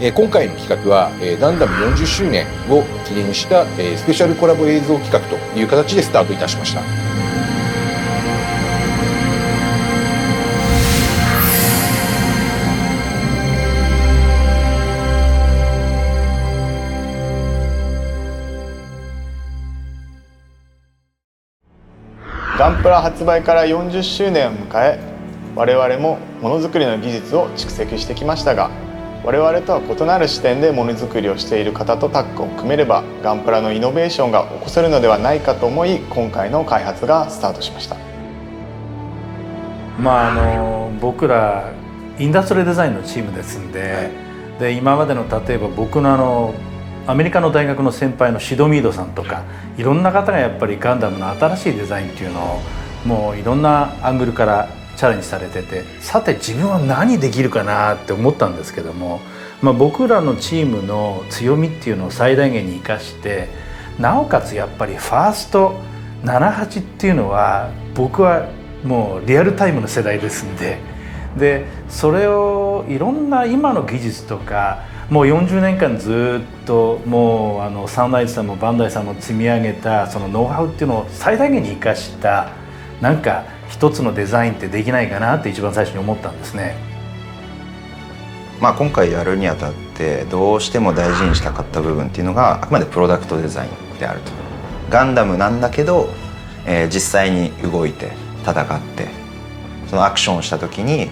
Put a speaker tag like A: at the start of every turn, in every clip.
A: 今回の企画はガンダム40周年を記念したスペシャルコラボ映像企画という形でスタートいたしました。
B: ガンプラ発売から40周年を迎え、我々もものづくりの技術を蓄積してきましたが、我々とは異なる視点でものづくりをしている方とタッグを組めればガンプラのイノベーションが起こせるのではないかと思い、今回の開発がスタートしました。
C: 僕らインダストリーデザインのチームですんで、今までの例えば僕のアメリカの大学の先輩のシドミードさんとかいろんな方がやっぱりガンダムの新しいデザインっていうのをもういろんなアングルからチャレンジされてて、さて自分は何できるかなって思ったんですけども、僕らのチームの強みっていうのを最大限に生かして、なおかつやっぱりファースト78っていうのは僕はもうリアルタイムの世代ですんで、それをいろんな今の技術とかもう40年間ずっともうサウナイズさんもバンダイさんも積み上げたそのノウハウっていうのを最大限に生かしたなんか一つのデザインってできないかなって一番最初に思ったんですね。
D: 今回やるにあたってどうしても大事にしたかった部分っていうのがあくまでプロダクトデザインであると。ガンダムなんだけど、実際に動いて戦ってそのアクションをした時に、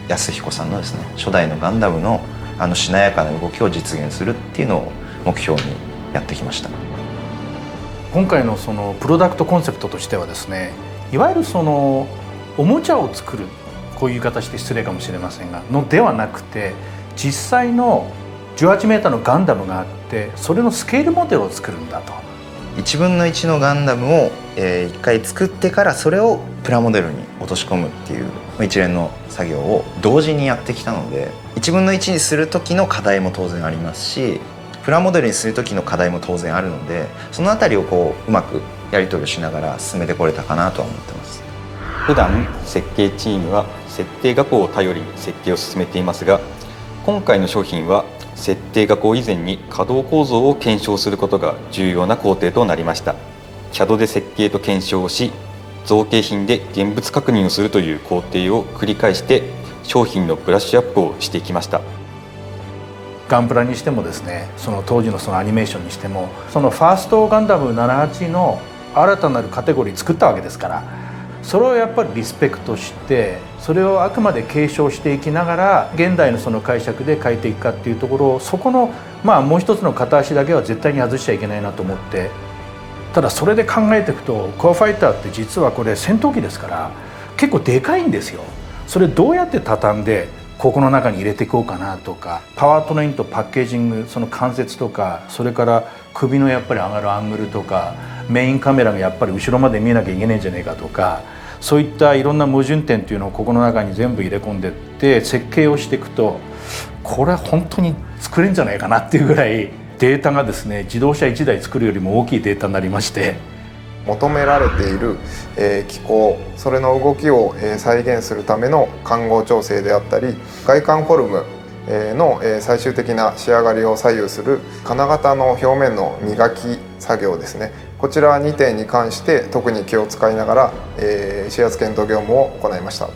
D: 安彦さんのですね初代のガンダムのしなやかな動きを実現するっていうのを目標にやってきました。
C: 今回のそのプロダクトコンセプトとしてはですね、いわゆるそのおもちゃを作る、こういう形で失礼かもしれませんがのではなくて、実際の18メーターのガンダムがあってそれのスケールモデルを作るんだと。
D: 1分の1のガンダムを1回作ってからそれをプラモデルに落とし込むっていう一連の作業を同時にやってきたので、1分の1にする時の課題も当然ありますし、プラモデルにする時の課題も当然あるので、そのあたりをうまくやり取りしながら進めてこれたかなとは思ってます。
E: 普段設計チームは設定画稿を頼りに設計を進めていますが、今回の商品は設定画稿以前に可動構造を検証することが重要な工程となりました。 CAD で設計と検証をし、造形品で現物確認をするという工程を繰り返して商品のブラッシュアップをしていきました。
C: ガンプラにしてもですね、その当時のそのアニメーションにしても、そのファーストガンダム78の新たなるカテゴリー作ったわけですから、それをやっぱりリスペクトして、それをあくまで継承していきながら現代のその解釈で変えていくかっていうところを、そこのもう一つの片足だけは絶対に外しちゃいけないなと思って、ただそれで考えていくとコアファイターって実はこれ戦闘機ですから結構でかいんですよ。それどうやって畳んでここの中に入れていこうかなとか、パワートレインとパッケージング、その関節とか、それから首のやっぱり上がるアングルとか、メインカメラがやっぱり後ろまで見えなきゃいけないんじゃないかとか、そういったいろんな矛盾点っていうのをここの中に全部入れ込んでって設計をしていくと、これは本当に作れるんじゃないかなっていうぐらいデータがですね、自動車1台作るよりも大きいデータになりまして、
F: 求められている機構、それの動きを再現するための環合調整であったり、外観フォルムの最終的な仕上がりを左右する金型の表面の磨き作業ですね、こちら2点に関して特に気を使いながら指圧検討業務を行いました。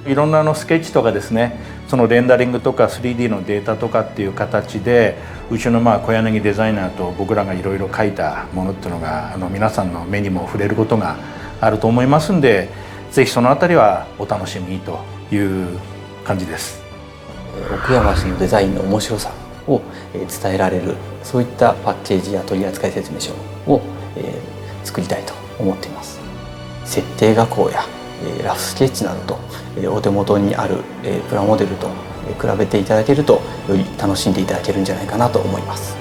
C: いろんなスケッチとかですね、そのレンダリングとか 3D のデータとかっていう形で、うちの小柳デザイナーと僕らがいろいろ書いたものっていうのが皆さんの目にも触れることがあると思いますんで、ぜひそのあたりはお楽しみにという感じです。
G: 奥山氏のデザインの面白さを伝えられる、そういったパッケージや取扱説明書を作りたいと思っています。設定画稿やラフスケッチなどとお手元にあるプラモデルと比べていただけると、より楽しんでいただけるんじゃないかなと思います。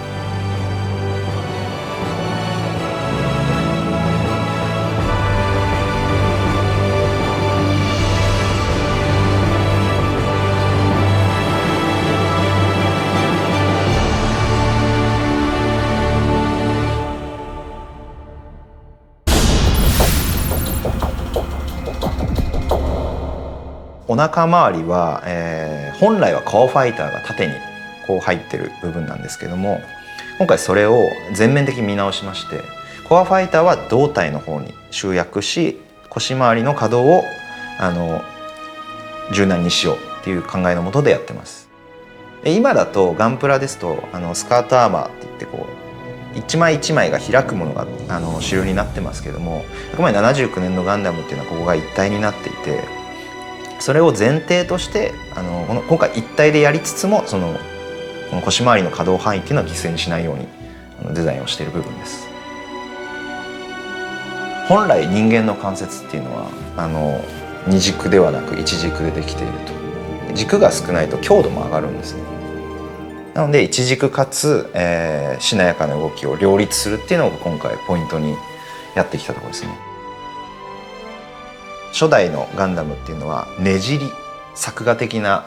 D: お腹周りは、本来はコアファイターが縦にこう入ってる部分なんですけども、今回それを全面的に見直しまして、コアファイターは胴体の方に集約し、腰回りの可動を柔軟にしようっていう考えのもとでやってます。今だとガンプラですとスカートアーマーっていってこう一枚一枚が開くものが主流になってますけども、あくまで79年のガンダムっていうのはここが一体になっていて、それを前提として今回一体でやりつつもこの腰回りの可動範囲っていうのは犠牲にしないようにデザインをしている部分です。本来人間の関節っていうのは二軸ではなく一軸でできていると。軸が少ないと強度も上がるんですね。なので一軸かつ、しなやかな動きを両立するっていうのが今回ポイントにやってきたところですね。初代のガンダムっていうのはねじり作画的な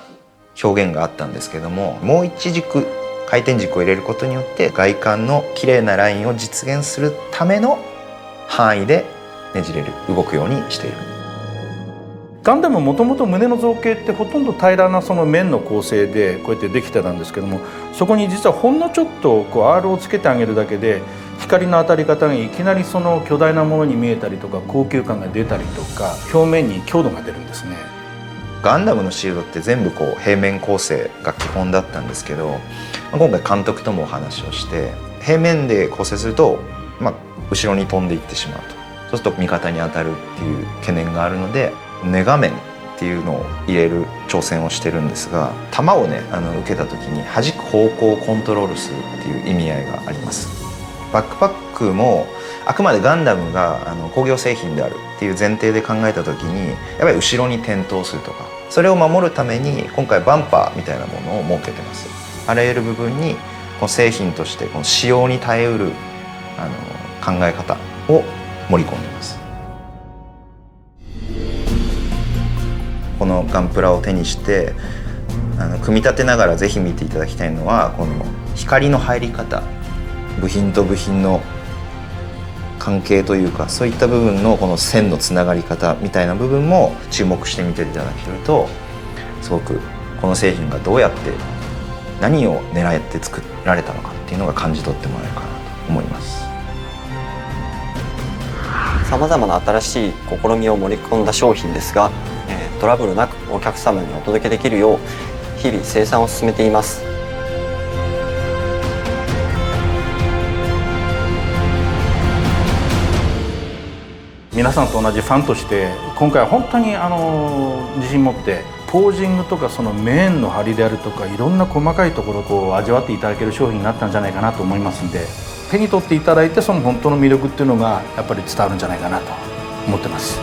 D: 表現があったんですけども、もう一軸回転軸を入れることによって外観の綺麗なラインを実現するための範囲でねじれる動くようにしている。
C: ガンダムもともと胸の造形ってほとんど平らなその面の構成でこうやってできてたんですけども、そこに実はほんのちょっとこう R をつけてあげるだけで光の当たり方がいきなりその巨大なものに見えたりとか高級感が出たりとか表面に強度が出るんですね。
D: ガンダムのシールドって全部こう平面構成が基本だったんですけど、今回監督ともお話をして平面で構成すると、後ろに飛んでいってしまうと、そうすると味方に当たるっていう懸念があるのでネガ面っていうのを入れる挑戦をしてるんですが、弾をね受けた時に弾く方向をコントロールするっていう意味合いがあります。バックパックもあくまでガンダムが工業製品であるっていう前提で考えた時にやっぱり後ろに転倒するとか、それを守るために今回バンパーみたいなものを設けてます。あらゆる部分にこの製品としてこの使用に耐えうる考え方を盛り込んでいます。このガンプラを手にして組み立てながらぜひ見ていただきたいのは、この光の入り方、部品と部品の関係というか、そういった部分のこの線のつながり方みたいな部分も注目して見ていただけると、すごくこの製品がどうやって何を狙って作られたのかっていうのが感じ取ってもらえるかなと思います。
G: さまざまな新しい試みを盛り込んだ商品ですが、トラブルなくお客様にお届けできるよう日々生産を進めています。
C: 皆さんと同じファンとして今回は本当に自信持ってポージングとかその面の張りであるとかいろんな細かいところをこう味わっていただける商品になったんじゃないかなと思いますんで、手に取っていただいてその本当の魅力っていうのがやっぱり伝わるんじゃないかなと思ってます。